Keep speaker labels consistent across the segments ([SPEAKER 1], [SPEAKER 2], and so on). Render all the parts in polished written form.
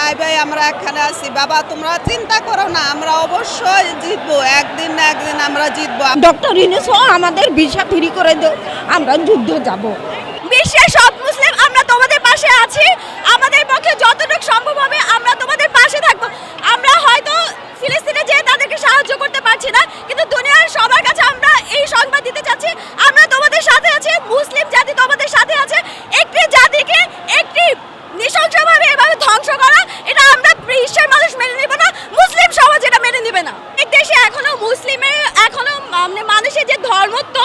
[SPEAKER 1] ভাই ভাই আমরা এখানে আছি। বাবা তোমরা চিন্তা করো না, আমরা অবশ্যই জিতবো, একদিন না একদিন আমরা জিতবো।
[SPEAKER 2] ডক্টর ইউনূস আমাদের ভিসা ফ্রি করে দাও, আমরা যুদ্ধ যাব।
[SPEAKER 3] বিশ্বের সব মুসলিম আমরা তোমাদের পাশে আছি, আমাদের পক্ষে যতটুকু সম্ভব হবে আমরা তোমাদের পাশে থাকবো। আমরা হয়তো ফিলিস্তিনে যেয়ে তাদেরকে সাহায্য করতে পারছি না, কিন্তু দুনিয়ার সবার কাছে আমরা এই সংবাদ দিতে চাচ্ছি আমরা তোমাদের সাথে আছি। মুসলিম জাতি তোমাদের সাথে আছে। একটি জাতিকে একটি নৃশংসভাবে এভাবে ধ্বংস করা, এটা আমরা বিশ্বের মানুষ মেনে নেব না, মুসলিম সমাজ এটা মেনে নেবে না। এক দেশে এখনো মুসলিমের মানুষের যে ধর্মত্ব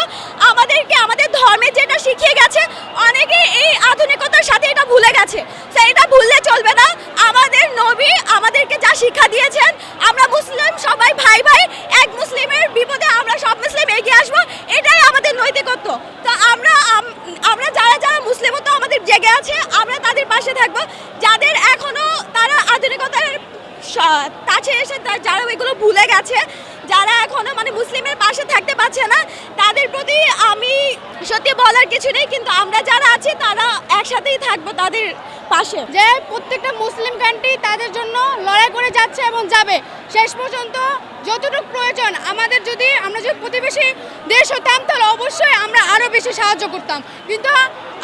[SPEAKER 3] আমাদেরকে আমাদের ধর্মে যেটা শিখিয়ে গেছে, অনেকে এই আধুনিকতার সাথে এটা ভুলে গেছে। সেইটা ভুললে চলবে না। আমাদের নবী আমাদেরকে যা শিক্ষা দিয়েছেন, আমরা মুসলিম সবাই ভাই ভাই, এক মুসলিমের বিপদে আমরা সব মুসলিম এগিয়ে আসবো, এটাই আমাদের নৈতিকত্ব। তো আমরা যারা মুসলিমত্ব আমাদের জেগে আছে, আমরা তাদের পাশে থাকবো। যাদের এখনো তারা আধুনিকতার কাছে এসে যারা এগুলো ভুলে গেছে, যারা এখনো মুসলিমের পাশে থাকতে পারছে না, তাদের প্রতি আমি সত্যি বলার কিছু নেই, কিন্তু আমরা যারা আছি তারা একসাথেই থাকবো তাদের পাশে।
[SPEAKER 4] যে প্রত্যেকটা মুসলিম কান্ট্রি তাদের জন্য লড়াই করে যাচ্ছে এবং যাবে শেষ পর্যন্ত। যতটুকু প্রয়োজন আমরা যদি প্রতিবেশী দেশ হতাম তাহলে অবশ্যই আমরা আরও বেশি সাহায্য করতাম, কিন্তু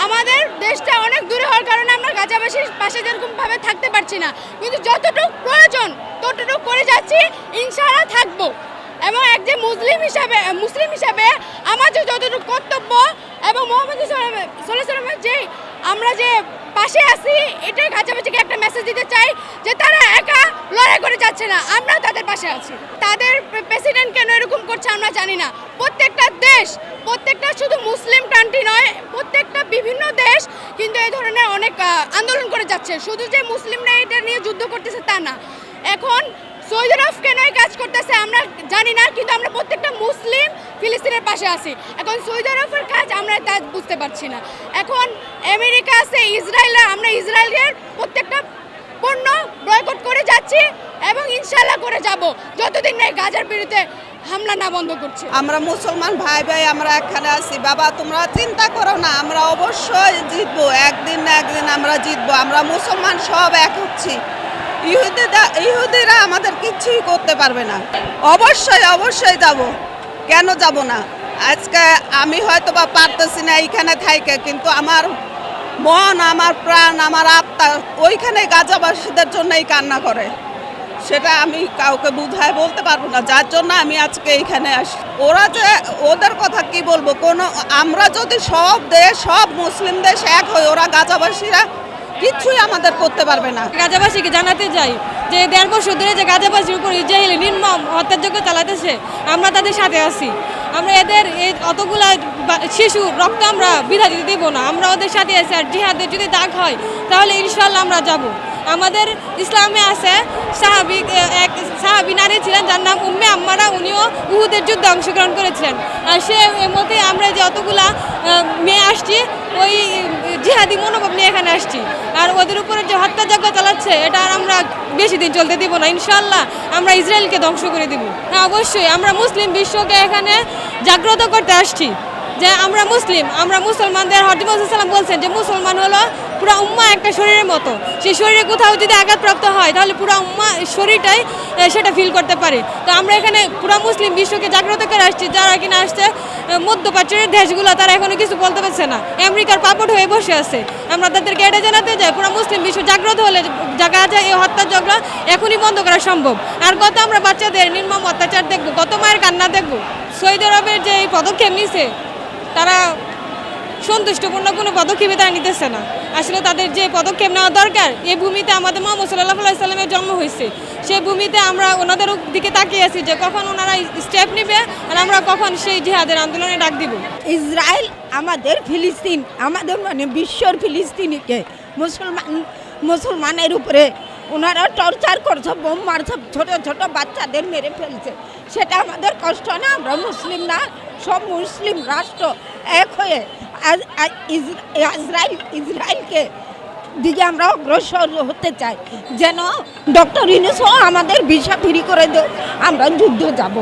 [SPEAKER 4] আমাদের দেশটা অনেক দূরে হওয়ার কারণে আমরা গাজাবাসীর পাশে যেরকমভাবে থাকতে পারছি না, কিন্তু যতটুকু প্রয়োজন ততটুকু করে যাচ্ছি, ইনশাআল্লাহ থাকবো। এবং একজন মুসলিম হিসাবে আমার যতটুকু কর্তব্য এবং মোহাম্মদ সাল্লাল্লাহু আলাইহি ওয়াসাল্লামের যে আমরা যে পাশে আছি, এটাই গাজাবাসীকে একটা মেসেজ দিতে চাই যে তারা একা লড়াই করে যাচ্ছে না, আমরা তাদের পাশে আছি। তাদের প্রেসিডেন্ট কেন এরকম করছে আমরা জানি না। প্রত্যেকটা দেশ, প্রত্যেকটা শুধু মুসলিম কান্ট্রি নয়, প্রত্যেকটা বিভিন্ন দেশ কিন্তু এই ধরনের অনেক আন্দোলন করে যাচ্ছে। শুধু যে মুসলিমরা এটা নিয়ে যুদ্ধ করতেছে তা না। এখন সৌদি আরব কেন এই কাজ করতেছে আমরা জানি না, কিন্তু আমরা প্রত্যেকটা মুসলিম ফিলিস্তিনের পাশে আছি। এখন সৌদি আরবের কাজ আমরা তা বুঝতে পারছি না। এখন আমেরিকা আছে, ইসরায়েল, আমরা ইসরায়েলের প্রত্যেকটা পণ্য বয়কট করে যাচ্ছি এবং ইনশাআল্লাহ করে যাব যতদিন না গাজার বিরুদ্ধে হামলা না বন্ধ করছে।
[SPEAKER 1] আমরা মুসলমান ভাই ভাই আমরা এখানে আছি। বাবা তোমরা চিন্তা করো না, আমরা অবশ্যই জিতবো, একদিন না একদিন আমরা জিতবো। আমরা মুসলমান সব এক হচ্ছি, ইহুদিরা আমাদের কিচ্ছুই করতে পারবে না। অবশ্যই যাব, কেন যাব না। আজকে আমি হয়তো বা পারতেছি না এইখানে থাইকে, কিন্তু আমার মন, আমার প্রাণ, আমার আত্মা ওইখানে গাজাবাসীদের জন্যই কান্না করে। সেটা আমি কাউকে বুঝায় বলতে পারবো না, যার জন্য আমি আজকে এইখানে আসি। ওরা যে ওদের কথা কি বলবো, আমরা যদি সব দেশ, সব মুসলিম দেশ এক হই, ওরা গাজাবাসীরা কিচ্ছুই আমাদের করতে পারবে না।
[SPEAKER 5] গাজাবাসীকে জানাতে চাই যে 1.5 বছর ধরে যে গাজাবাসীর উপর ইসরায়েল নির্মম হত্যাযজ্ঞ চালাতেছে, আমরা তাদের সাথে আছি। আমরা এদের অতগুলা শিশু রক্ত আমরা বিধা দিতে দেবো না, আমরা ওদের সাথে আছি। আর জিহাদের যদি দাগ হয় তাহলে ইনশাল্লাহ আমরা যাব। আমাদের ইসলামে আছে এক সাহাবী নারী ছিলেন যার নাম উম্মে আম্মারা, উনিও উহুদের যুদ্ধে অংশগ্রহণ করেছিলেন। আর সে মতে আমরা যে অতগুলা মেয়ে আসছি ওই জিহাদি মনোভাব নিয়ে এখানে আসছি। আর ওদের উপরে যে হত্যাযজ্ঞ চালাচ্ছে এটা আর আমরা বেশি দিন চলতে দিব না, ইনশাল্লাহ আমরা ইসরায়েলকে ধ্বংস করে দিব। হ্যাঁ অবশ্যই আমরা মুসলিম বিশ্বকে এখানে জাগ্রত করতে আসছি যে আমরা মুসলিম, আমরা মুসলমানদের। হযরত মুহাম্মদ সাল্লাল্লাহু আলাইহি ওয়াসাল্লাম বলছেন যে মুসলমান হলো পুরা উম্মাহ একটা শরীরের মতো। সেই শরীরে কোথাও যদি আঘাতপ্রাপ্ত হয় তাহলে পুরা উম্মাহ শরীরটাই সেটা ফিল করতে পারে। তো আমরা এখানে পুরা মুসলিম বিশ্বকে জাগ্রত করে আসছি। যারা কিনা আসছে মধ্যপ্রাচ্যের দেশগুলো, তারা এখনো কিছু বলতে পারছে না, আমেরিকার পাপড় হয়ে বসে আছে। আমরা তাদেরকে এটা জানাতে যাই পুরা মুসলিম বিশ্ব জাগ্রত হলে জায়গা যায় এই হত্যাযজ্ঞ এখনই বন্ধ করা সম্ভব। আর কত আমরা বাচ্চাদের নির্মম অত্যাচার দেখবো, কত মায়ের কান্না দেখবো। সৌদি আরবের যে এই পদক্ষেপ নিছে, তারা সন্তুষ্টপূর্ণ কোনো পদক্ষেপে তারা নিতেছে না। আসলে তাদের যে পদক্ষেপ নেওয়া দরকার, এই ভূমিতে আমাদের মুহাম্মদ সাল্লাল্লাহু আলাইহি ওয়াসাল্লামের জন্ম হয়েছে, সেই ভূমিতে আমরা ওনাদের দিকে তাকিয়ে আছি যে কখন ওনারা স্টেপ নেবে আর আমরা কখন সেই জিহাদের আন্দোলনে ডাক দিব।
[SPEAKER 2] ইসরায়েল আমাদের ফিলিস্তিন, আমাদের বিশ্বর ফিলিস্তিনিকে মুসলমানের উপরে ওনারা টর্চার করছে, বোম মারছে, ছোট ছোট বাচ্চাদের মেরে ফেলছে। সেটা আমাদের কষ্ট না? আমরা মুসলিম না? সব মুসলিম রাষ্ট্র এক হয়ে ইসরায়েলকে দিকে আমরা অগ্রসর হতে চাই, যেন ডক্টর ইউনূস আমাদের ভিসা ফ্রি করে দেয়, আমরা যুদ্ধ যাব।